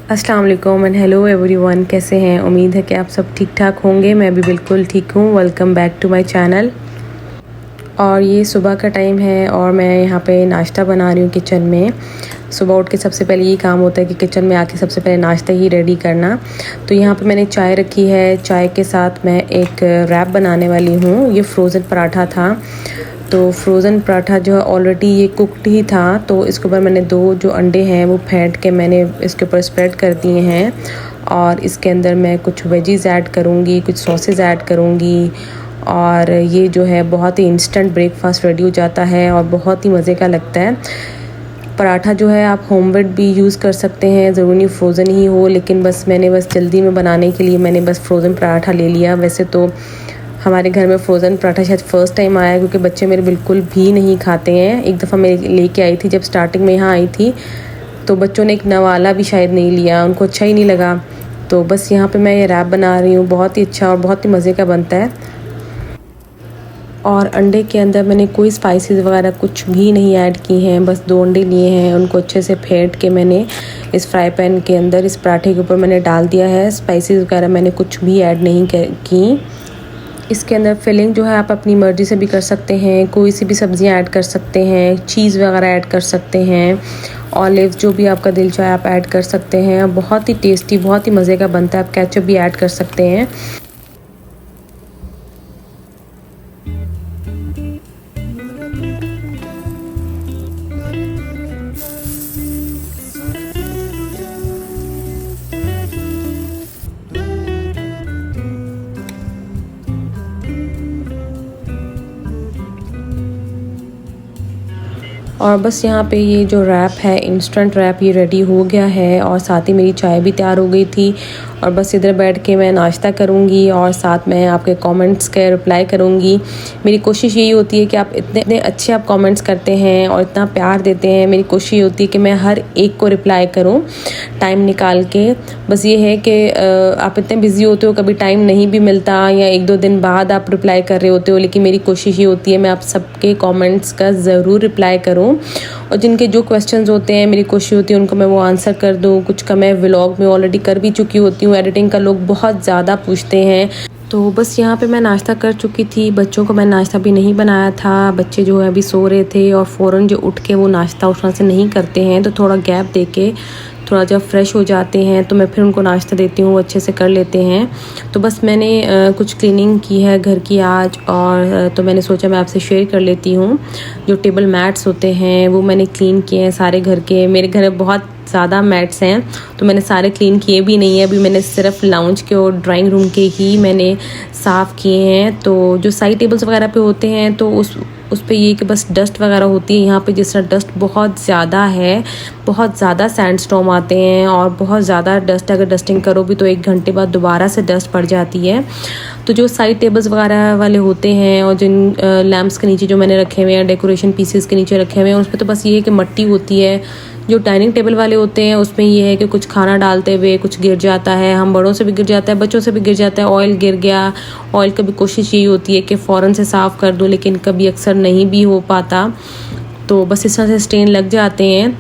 अस्सलाम वालेकुम and hello everyone, कैसे हैं। उम्मीद है कि आप सब ठीक ठाक होंगे। मैं भी बिल्कुल ठीक हूँ। Welcome back to my channel. और ये सुबह का टाइम है और मैं यहाँ पे नाश्ता बना रही हूँ किचन में। सुबह उठ के सबसे पहले ये काम होता है कि किचन में आके सबसे पहले नाश्ता ही रेडी करना। तो यहाँ पे मैंने चाय रखी है। चाय के साथ मैं एक रैप बनाने वाली हूँ। ये फ्रोज़न पराठा था, तो फ्रोज़न पराठा जो है ऑलरेडी ये कुकड ही था। तो इसके ऊपर मैंने 2 जो अंडे हैं वो फेंट के मैंने इसके ऊपर स्प्रेड कर दिए हैं। और इसके अंदर मैं कुछ वेजीज़ ऐड करूँगी, कुछ सॉसेज ऐड करूँगी। और ये जो है बहुत ही इंस्टेंट ब्रेकफास्ट रेडी हो जाता है और बहुत ही मज़े का लगता है। पराठा जो है आप होममेड भी यूज़ कर सकते हैं, ज़रूरी नहीं फ्रोज़न ही हो। लेकिन मैंने जल्दी में बनाने के लिए मैंने फ्रोज़न पराठा ले लिया। वैसे तो हमारे घर में फ्रोज़न पराठा शायद फ़र्स्ट टाइम आया, क्योंकि बच्चे मेरे बिल्कुल भी नहीं खाते हैं। एक दफ़ा मैं लेके आई थी, जब स्टार्टिंग में यहाँ आई थी, तो बच्चों ने एक नवाला भी शायद नहीं लिया, उनको अच्छा ही नहीं लगा। तो बस यहाँ पे मैं ये रैप बना रही हूँ। बहुत ही अच्छा और बहुत ही मज़े का बनता है। और अंडे के अंदर मैंने कोई स्पाइसेस वगैरह कुछ भी नहीं ऐड की हैं। बस 2 अंडे लिए हैं, उनको अच्छे से फेंट के मैंने इस फ्राई पैन के अंदर इस पराठे के ऊपर मैंने डाल दिया है। स्पाइसेस वगैरह मैंने कुछ भी ऐड नहीं की। इसके अंदर फिलिंग जो है आप अपनी मर्ज़ी से भी कर सकते हैं। कोई सी भी सब्ज़ियाँ ऐड कर सकते हैं, चीज़ वगैरह ऐड कर सकते हैं, ऑलिव जो भी आपका दिल चाहे आप ऐड कर सकते हैं। बहुत ही टेस्टी, बहुत ही मज़े का बनता है। आप केचप भी ऐड कर सकते हैं। और बस यहाँ पे ये जो रैप है, इंस्टेंट रैप, ये रेडी हो गया है। और साथ ही मेरी चाय भी तैयार हो गई थी। और बस इधर बैठ के मैं नाश्ता करूँगी और साथ में आपके कमेंट्स के रिप्लाई करूँगी। मेरी कोशिश यही होती है कि आप इतने अच्छे आप कमेंट्स करते हैं और इतना प्यार देते हैं। मेरी कोशिश ये होती है कि मैं हर एक को रिप्लाई करूँ टाइम निकाल के। बस ये है कि आप इतने बिज़ी होते हो, कभी टाइम नहीं भी मिलता, या 1-2 दिन बाद आप रिप्लाई कर रहे होते हो। लेकिन मेरी कोशिश ये होती है मैं आप सबके कमेंट्स का ज़रूर रिप्लाई करूँ। और जिनके जो क्वेश्चंस होते हैं, मेरी कोशिश होती है उनको मैं वो आंसर कर दूँ। कुछ का मैं व्लॉग में ऑलरेडी कर भी चुकी होती हूँ। एडिटिंग का लोग बहुत ज़्यादा पूछते हैं। तो बस यहाँ पे मैं नाश्ता कर चुकी थी। बच्चों को मैं नाश्ता भी नहीं बनाया था। बच्चे जो है अभी सो रहे थे और फ़ौरन जो उठ के वो नाश्ता उठना से नहीं करते हैं। तो थोड़ा गैप दे के, थोड़ा जब फ्रेश हो जाते हैं तो मैं फिर उनको नाश्ता देती हूँ, वो अच्छे से कर लेते हैं। तो बस मैंने कुछ क्लीनिंग की है घर की आज, और तो मैंने सोचा मैं आपसे शेयर कर लेती हूँ। जो टेबल मैट्स होते हैं वो मैंने क्लीन किए हैं सारे घर के। मेरे घर में बहुत ज़्यादा मैट्स हैं, तो मैंने सारे क्लीन किए भी नहीं है। अभी मैंने सिर्फ लाउंज के और ड्राइंग रूम के ही मैंने साफ़ किए हैं। तो जो साइड टेबल्स वगैरह पे होते हैं तो उस पे ये कि बस डस्ट वगैरह होती है। यहाँ पे जिस तरह डस्ट बहुत ज़्यादा है, बहुत ज़्यादा सैंडस्टॉर्म आते हैं और बहुत ज़्यादा डस्ट, अगर डस्टिंग करो भी तो 1 घंटे बाद दोबारा से डस्ट पड़ जाती है। तो जो साइड टेबल्स वगैरह वाले होते हैं और जिन लैम्प्स के नीचे जो मैंने रखे हुए हैं, डेकोरेशन पीसेस के नीचे रखे हुए हैं, उस पर तो बस ये है कि मिट्टी होती है। जो डाइनिंग टेबल वाले होते हैं उसमें ये है कि कुछ खाना डालते हुए कुछ गिर जाता है। हम बड़ों से भी गिर जाता है, बच्चों से भी गिर जाता है। ऑयल गिर गया, ऑयल की भी कोशिश यही होती है कि फ़ौरन से साफ़ कर दो, लेकिन कभी अक्सर नहीं भी हो पाता। तो बस इस तरह से स्टेन लग जाते हैं।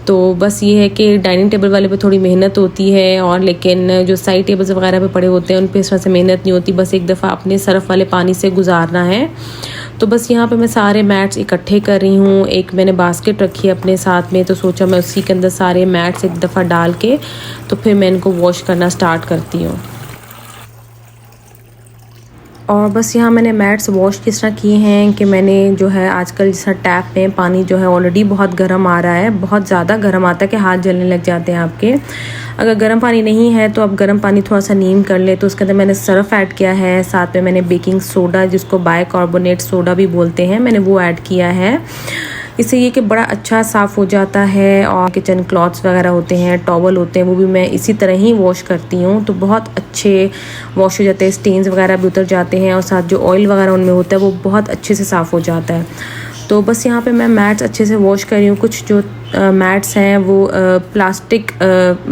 तो बस ये है कि डाइनिंग टेबल वाले पे थोड़ी मेहनत होती है, और लेकिन जो साइड टेबल्स वगैरह पे पड़े होते हैं उन पे इस तरह से मेहनत नहीं होती। बस एक दफ़ा अपने सरफ वाले पानी से गुजारना है। तो बस यहाँ पे मैं सारे मैट्स इकट्ठे कर रही हूँ। एक मैंने बास्केट रखी है अपने साथ में, तो सोचा मैं उसी के अंदर सारे मैट्स एक दफ़ा डाल के तो फिर मैं इनको वॉश करना स्टार्ट करती हूँ। और बस यहाँ मैंने मैट्स वॉश किस तरह किए हैं कि मैंने जो है आजकल जैसा टैप में पानी जो है ऑलरेडी बहुत गर्म आ रहा है, बहुत ज़्यादा गर्म आता है कि हाथ जलने लग जाते हैं आपके। अगर गर्म पानी नहीं है तो आप गर्म पानी थोड़ा सा नीम कर ले। तो उसके अंदर मैंने सर्फ ऐड किया है, साथ में मैंने बेकिंग सोडा, जिसको बाइकार्बोनेट सोडा भी बोलते हैं, मैंने वो ऐड किया है। इससे ये कि बड़ा अच्छा साफ़ हो जाता है। और किचन क्लॉथ्स वगैरह होते हैं, टॉवल होते हैं, वो भी मैं इसी तरह ही वॉश करती हूँ। तो बहुत अच्छे वॉश हो जाते हैं, स्टेन्स वगैरह भी उतर जाते हैं, और साथ जो ऑयल वगैरह उनमें होता है वो बहुत अच्छे से साफ़ हो जाता है। तो बस यहाँ पे मैं मैट्स अच्छे से वॉश कर रही हूँ। कुछ जो मैट्स हैं वो प्लास्टिक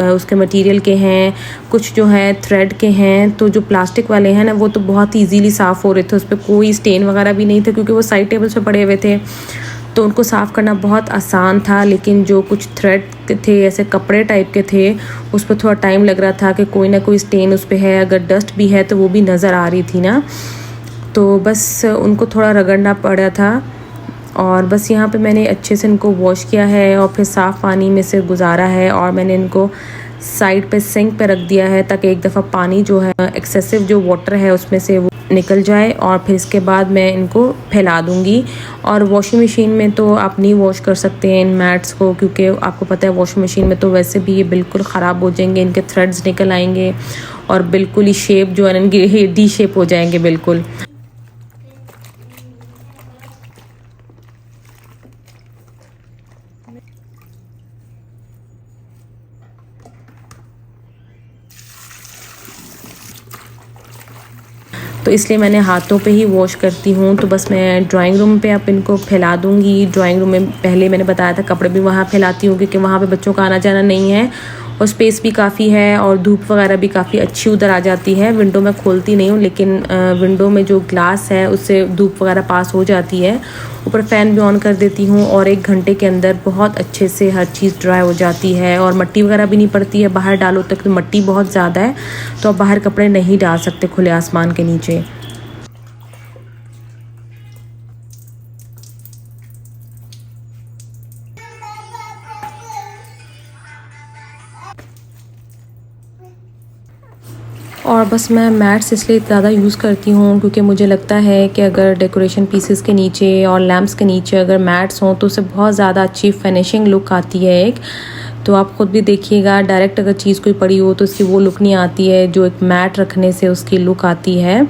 उसके मटेरियल के हैं, कुछ जो है थ्रेड के हैं। तो जो प्लास्टिक वाले हैं ना वो तो बहुत ईजीली साफ़ हो रहे थे, उस पर कोई स्टेन वगैरह भी नहीं थे, क्योंकि वो साइड टेबल्स पे पड़े हुए थे। तो उनको साफ़ करना बहुत आसान था, लेकिन जो कुछ थ्रेड थे ऐसे कपड़े टाइप के थे उस पर थोड़ा टाइम लग रहा था कि कोई ना कोई स्टेन उस पर है, अगर डस्ट भी है तो वो भी नज़र आ रही थी ना, तो बस उनको थोड़ा रगड़ना पड़ा था। और बस यहाँ पे मैंने अच्छे से इनको वॉश किया है और फिर साफ़ पानी में से गुजारा है और मैंने इनको साइड पे सिंक पे रख दिया है ताकि एक दफ़ा पानी जो है एक्सेसिव जो वाटर है उसमें से वो निकल जाए, और फिर इसके बाद मैं इनको फैला दूँगी। और वॉशिंग मशीन में तो आप नहीं वॉश कर सकते हैं इन मैट्स को, क्योंकि आपको पता है वॉशिंग मशीन में तो वैसे भी ये बिल्कुल ख़राब हो जाएंगे, इनके थ्रेड्स निकल आएंगे और बिल्कुल ही शेप जो है इनकी डी शेप हो जाएंगे बिल्कुल। तो इसलिए मैंने हाथों पे ही वॉश करती हूँ। तो बस मैं ड्राइंग रूम पे अब इनको फैला दूँगी। ड्राइंग रूम में पहले मैंने बताया था कपड़े भी वहाँ फैलाती हूँ, क्योंकि वहाँ पे बच्चों का आना जाना नहीं है और स्पेस भी काफ़ी है और धूप वगैरह भी काफ़ी अच्छी उधर आ जाती है। विंडो मैं खोलती नहीं हूँ, लेकिन विंडो में जो ग्लास है उससे धूप वगैरह पास हो जाती है। ऊपर फ़ैन भी ऑन कर देती हूँ और 1 घंटे के अंदर बहुत अच्छे से हर चीज़ ड्राई हो जाती है और मट्टी वगैरह भी नहीं पड़ती है। बाहर डालो तक तो मट्टी बहुत ज़्यादा है, तो आप बाहर कपड़े नहीं डाल सकते खुले आसमान के नीचे। और बस मैं मैट्स इसलिए ज़्यादा यूज़ करती हूँ क्योंकि मुझे लगता है कि अगर डेकोरेशन पीसेस के नीचे और लैम्प्स के नीचे अगर मैट्स हों तो उससे बहुत ज़्यादा अच्छी फिनिशिंग लुक आती है एक। तो आप ख़ुद भी देखिएगा, डायरेक्ट अगर चीज़ कोई पड़ी हो तो उसकी वो लुक नहीं आती है जो एक मैट रखने से उसकी लुक आती है।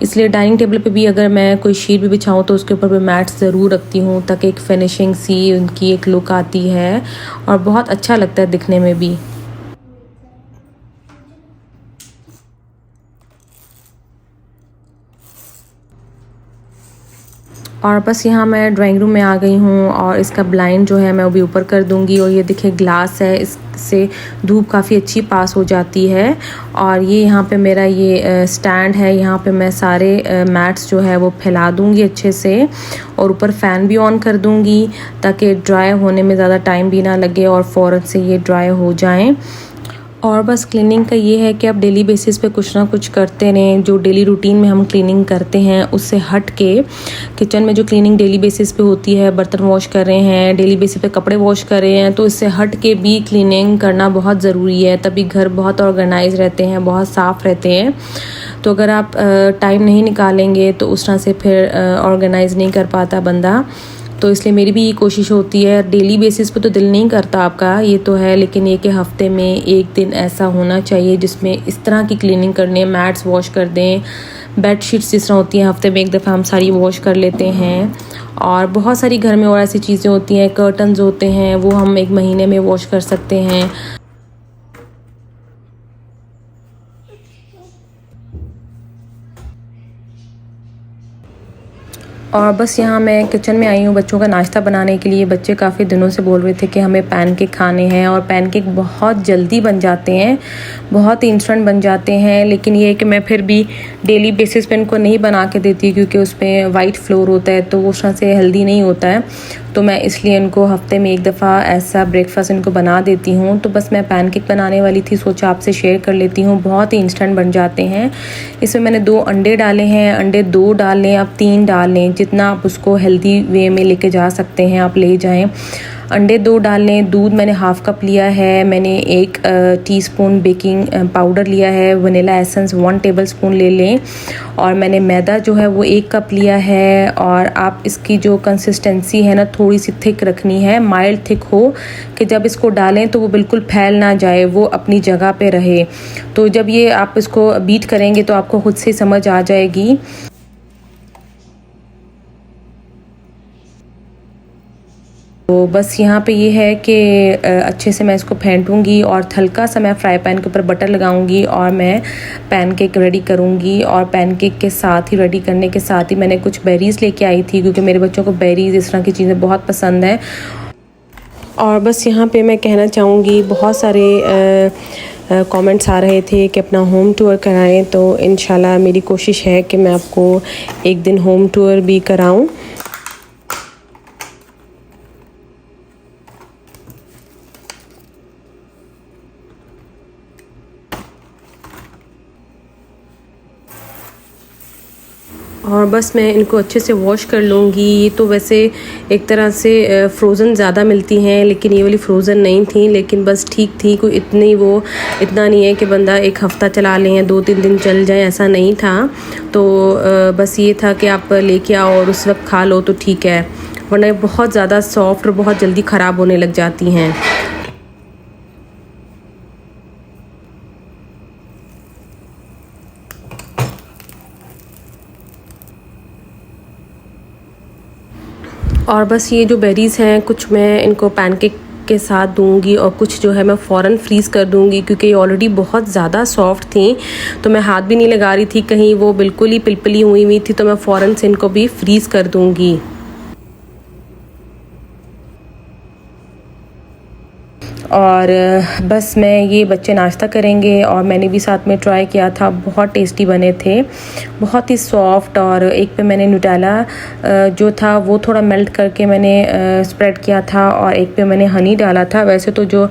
इसलिए डाइनिंग टेबल पे भी अगर मैं कोई शीट भी बिछाऊँ तो उसके ऊपर भी मैट्स ज़रूर रखती हूँ ताकि एक फिनिशिंग सी उनकी एक लुक आती है और बहुत अच्छा लगता है दिखने में भी। और बस यहाँ मैं ड्राइंग रूम में आ गई हूँ और इसका ब्लाइंड जो है मैं वो भी ऊपर कर दूँगी। और ये देखिए ग्लास है, इससे धूप काफ़ी अच्छी पास हो जाती है। और ये यहाँ पे मेरा ये स्टैंड है, यहाँ पे मैं सारे मैट्स जो है वो फैला दूँगी अच्छे से और ऊपर फ़ैन भी ऑन कर दूँगी ताकि ड्राई होने में ज़्यादा टाइम भी ना लगे और फ़ौरन से ये ड्राई हो जाएँ। और बस क्लीनिंग का ये है कि आप डेली बेसिस पे कुछ ना कुछ करते रहें। जो डेली रूटीन में हम क्लीनिंग करते हैं उससे हट के किचन में जो क्लीनिंग डेली बेसिस पे होती है, बर्तन वॉश कर रहे हैं, डेली बेसिस पे कपड़े वॉश कर रहे हैं, तो इससे हट के भी क्लीनिंग करना बहुत ज़रूरी है, तभी घर बहुत ऑर्गेनाइज रहते हैं, बहुत साफ़ रहते हैं। तो अगर आप टाइम नहीं निकालेंगे तो उस तरह से फिर ऑर्गेनाइज नहीं कर पाता बंदा। तो इसलिए मेरी भी ये कोशिश होती है, डेली बेसिस पे तो दिल नहीं करता आपका, ये तो है, लेकिन ये कि हफ्ते में 1 दिन ऐसा होना चाहिए जिसमें इस तरह की क्लीनिंग करनी है। मैट्स वॉश कर दें, बेड शीट्स जिस तरह होती हैं हफ्ते में 1 दफ़ा हम सारी वॉश कर लेते हैं। और बहुत सारी घर में और ऐसी चीज़ें होती हैं, कर्टन्स होते हैं, वो हम 1 महीने में वॉश कर सकते हैं। और बस यहाँ मैं किचन में आई हूँ बच्चों का नाश्ता बनाने के लिए। बच्चे काफ़ी दिनों से बोल रहे थे कि हमें पैनकेक खाने हैं और पैनकेक बहुत जल्दी बन जाते हैं, बहुत इंस्टेंट बन जाते हैं। लेकिन ये है कि मैं फिर भी डेली बेसिस पे इनको नहीं बना के देती क्योंकि उसमें वाइट फ्लोर होता है तो वो उस तरह से हेल्दी नहीं होता है। तो मैं इसलिए इनको हफ्ते में 1 दफ़ा ऐसा ब्रेकफास्ट इनको बना देती हूँ। तो बस मैं पैनकेक बनाने वाली थी, सोचा आपसे शेयर कर लेती हूँ। बहुत ही इंस्टेंट बन जाते हैं। इसमें मैंने 2 अंडे डाले हैं, अंडे 2 डाल लें, आप 3 डाल लें, जितना आप उसको हेल्दी वे में लेके जा सकते हैं आप ले जाएं। अंडे 2 डाल लें। दूध मैंने हाफ़ कप लिया है। मैंने 1 टीस्पून बेकिंग पाउडर लिया है। वनीला एसेंस 1 टेबलस्पून ले लें। और मैंने मैदा जो है वो 1 कप लिया है। और आप इसकी जो कंसिस्टेंसी है ना थोड़ी सी थिक रखनी है, माइल्ड थिक हो कि जब इसको डालें तो वो बिल्कुल फैल ना जाए, वो अपनी जगह पे रहे। तो जब ये आप इसको बीट करेंगे तो आपको खुद से समझ आ जाएगी। तो बस यहाँ पे ये है कि अच्छे से मैं इसको फेंटूंगी और हल्का सा मैं फ्राई पैन के ऊपर बटर लगाऊंगी और मैं पैनकेक रेडी करूंगी। और पैनकेक के साथ ही रेडी करने के साथ ही मैंने कुछ बेरीज़ लेके आई थी क्योंकि मेरे बच्चों को बेरीज़ इस तरह की चीज़ें बहुत पसंद है। और बस यहाँ पे मैं कहना चाहूँगी, बहुत सारे कमेंट्स आ रहे थे कि अपना होम टूर कराएं, तो इंशाल्लाह मेरी कोशिश है कि मैं आपको एक दिन होम टूर भी कराऊं। और बस मैं इनको अच्छे से वॉश कर लूँगी। ये तो वैसे एक तरह से फ़्रोज़न ज़्यादा मिलती हैं, लेकिन ये वाली फ़्रोज़न नहीं थी, लेकिन बस ठीक थी। कोई इतना नहीं है कि बंदा एक हफ़्ता चला लें या 2-3 दिन चल जाए, ऐसा नहीं था। तो बस ये था कि आप लेके आओ और उस वक्त खा लो तो ठीक है, वरना ये बहुत ज़्यादा सॉफ्ट और बहुत जल्दी ख़राब होने लग जाती हैं। और बस ये जो बेरीज़ हैं, कुछ मैं इनको पैनकेक के साथ दूंगी और कुछ जो है मैं फ़ौरन फ्रीज़ कर दूंगी, क्योंकि ये ऑलरेडी बहुत ज़्यादा सॉफ्ट थी। तो मैं हाथ भी नहीं लगा रही थी कहीं, वो बिल्कुल ही पिलपिली हुई थी, तो मैं फ़ौरन से इनको भी फ्रीज़ कर दूंगी। और बस मैं ये बच्चे नाश्ता करेंगे और मैंने भी साथ में ट्राई किया था, बहुत टेस्टी बने थे, बहुत ही सॉफ्ट। और एक पे मैंने न्यूटेला जो था वो थोड़ा मेल्ट करके मैंने स्प्रेड किया था और एक पे मैंने हनी डाला था। वैसे तो जो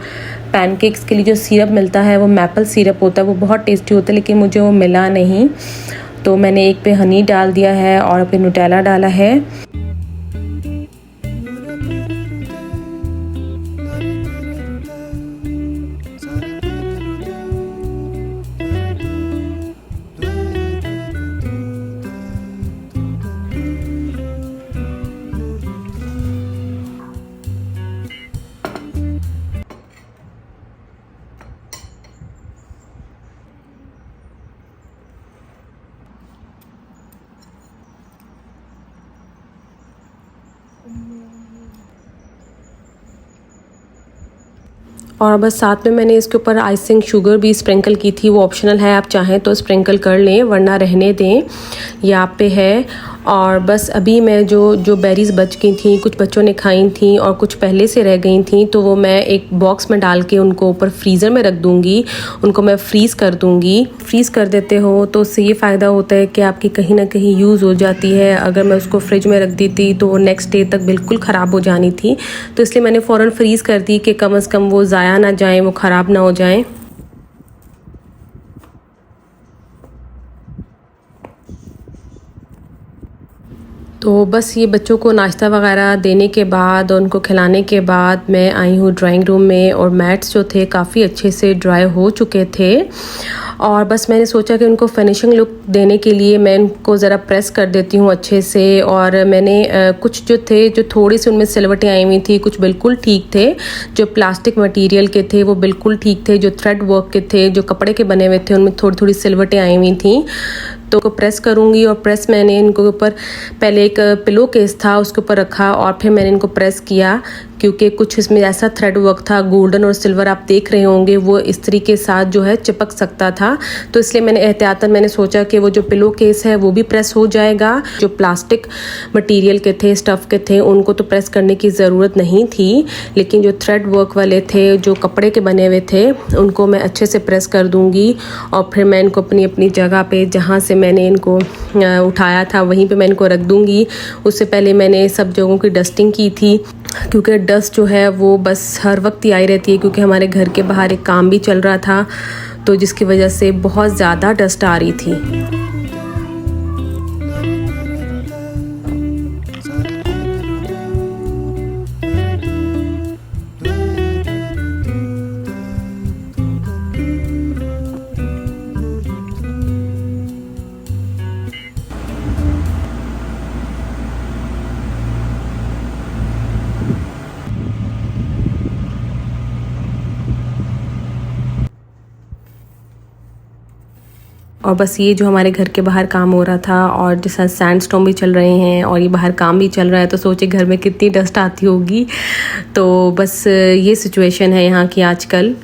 पैनकेक्स के लिए जो सिरप मिलता है वो मैपल सिरप होता है, वो बहुत टेस्टी होता है, लेकिन मुझे वो मिला नहीं, तो मैंने एक पे हनी डाल दिया है और पे न्यूटेला डाला है। और बस साथ में मैंने इसके ऊपर आइसिंग शुगर भी स्प्रिंकल की थी, वो ऑप्शनल है, आप चाहें तो स्प्रिंकल कर लें वरना रहने दें, ये आप पे है। और बस अभी मैं जो बेरीज़ बच गई थी, कुछ बच्चों ने खाई थी और कुछ पहले से रह गई थी, तो वो मैं एक बॉक्स में डाल के उनको ऊपर फ्रीज़र में रख दूँगी, उनको मैं फ्रीज़ कर दूँगी। फ्रीज़ कर देते हो तो उससे ये फ़ायदा होता है कि आपकी कहीं ना कहीं यूज़ हो जाती है। अगर मैं उसको फ्रिज में रख देती तो वो नेक्स्ट डे तक बिल्कुल ख़राब हो जानी थी, तो इसलिए मैंने फ़ौरन फ्रीज़ कर दी कि कम से कम वो ज़ाया ना जाएँ, वो ख़राब ना हो जाएँ। तो बस ये बच्चों को नाश्ता वगैरह देने के बाद और उनको खिलाने के बाद मैं आई हूँ ड्राइंग रूम में, और मैट्स जो थे काफ़ी अच्छे से ड्राई हो चुके थे। और बस मैंने सोचा कि उनको फिनिशिंग लुक देने के लिए मैं इनको ज़रा प्रेस कर देती हूँ अच्छे से। और मैंने कुछ जो थे, जो थोड़ी सी उनमें सिलवटें आई हुई थी, कुछ बिल्कुल ठीक थे, जो प्लास्टिक मटेरियल के थे वो बिल्कुल ठीक थे, जो थ्रेड वर्क के थे, जो कपड़े के बने हुए थे, उनमें थोड़ी थोड़ी सिलवटें आई हुई थी। तो को प्रेस करूँगी, और प्रेस मैंने इनको ऊपर पहले एक पिलो केस था उसके ऊपर रखा और फिर मैंने इनको प्रेस किया, क्योंकि कुछ इसमें ऐसा थ्रेड वर्क था, गोल्डन और सिल्वर आप देख रहे होंगे, वो इस्त्री के साथ जो है चिपक सकता था। तो इसलिए मैंने एहतियातन मैंने सोचा कि वो जो पिलो केस है वो भी प्रेस हो जाएगा। जो प्लास्टिक मटेरियल के थे, स्टफ़ के थे, उनको तो प्रेस करने की ज़रूरत नहीं थी, लेकिन जो थ्रेड वर्क वाले थे, जो कपड़े के बने हुए थे, उनको मैं अच्छे से प्रेस कर दूँगी। और फिर मैं इनको अपनी अपनी जगह पे, जहाँ से मैंने इनको उठाया था, वहीं पे मैं इनको रख दूँगी। उससे पहले मैंने सब जगहों की डस्टिंग की थी, क्योंकि डस्ट जो है वो बस हर वक्त ही आई रहती है, क्योंकि हमारे घर के बाहर एक काम भी चल रहा था, तो जिसकी वजह से बहुत ज़्यादा डस्ट आ रही थी। और बस ये जो हमारे घर के बाहर काम हो रहा था, और जैसा सैंडस्टॉर्म भी चल रहे हैं और ये बाहर काम भी चल रहा है, तो सोचे घर में कितनी डस्ट आती होगी। तो बस ये सिचुएशन है यहाँ की आजकल।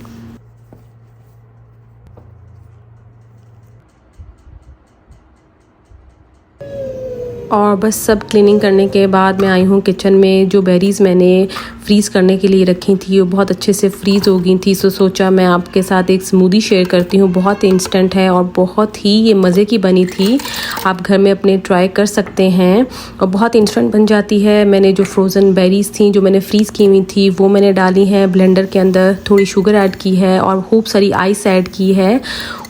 और बस सब क्लीनिंग करने के बाद मैं आई हूँ किचन में। जो बेरीज़ मैंने फ्रीज़ करने के लिए रखी थी, वो बहुत अच्छे से फ्रीज़ हो गई थी। सोचा मैं आपके साथ एक स्मूदी शेयर करती हूँ। बहुत इंस्टेंट है और बहुत ही ये मज़े की बनी थी। आप घर में अपने ट्राई कर सकते हैं और बहुत इंस्टेंट बन जाती है। मैंने जो फ्रोज़न बेरीज़ थी जो मैंने फ्रीज़ की हुई थी वो मैंने डाली हैं ब्लेंडर के अंदर, थोड़ी शुगर ऐड की है और खूब सारी आइस ऐड की है।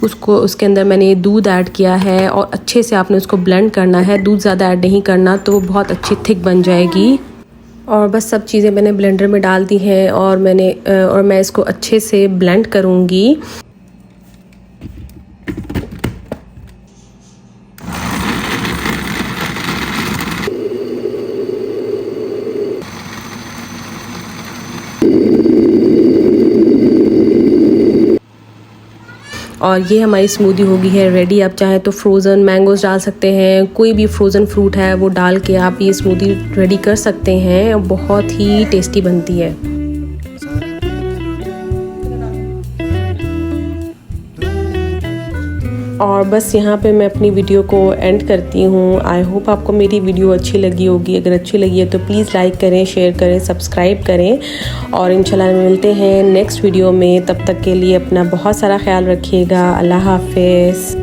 उसके अंदर मैंने दूध ऐड किया है और अच्छे से आपने उसको ब्लेंड करना है। दूध ज़्यादा ऐड नहीं करना तो बहुत अच्छी थिक बन जाएगी। और बस सब चीज़ें मैंने ब्लेंडर में डाल दी हैं और मैं इसको अच्छे से ब्लेंड करूँगी। और ये हमारी स्मूदी हो गई है रेडी। आप चाहें तो फ्रोज़न मैंगोज़ डाल सकते हैं, कोई भी फ्रोज़न फ्रूट है वो डाल के आप ये स्मूदी रेडी कर सकते हैं। बहुत ही टेस्टी बनती है। और बस यहाँ पे मैं अपनी वीडियो को एंड करती हूँ। आई होप आपको मेरी वीडियो अच्छी लगी होगी। अगर अच्छी लगी है तो प्लीज़ लाइक करें, शेयर करें, सब्सक्राइब करें और इंशाल्लाह मिलते हैं नेक्स्ट वीडियो में। तब तक के लिए अपना बहुत सारा ख्याल रखिएगा। अल्लाह हाफ़िज़।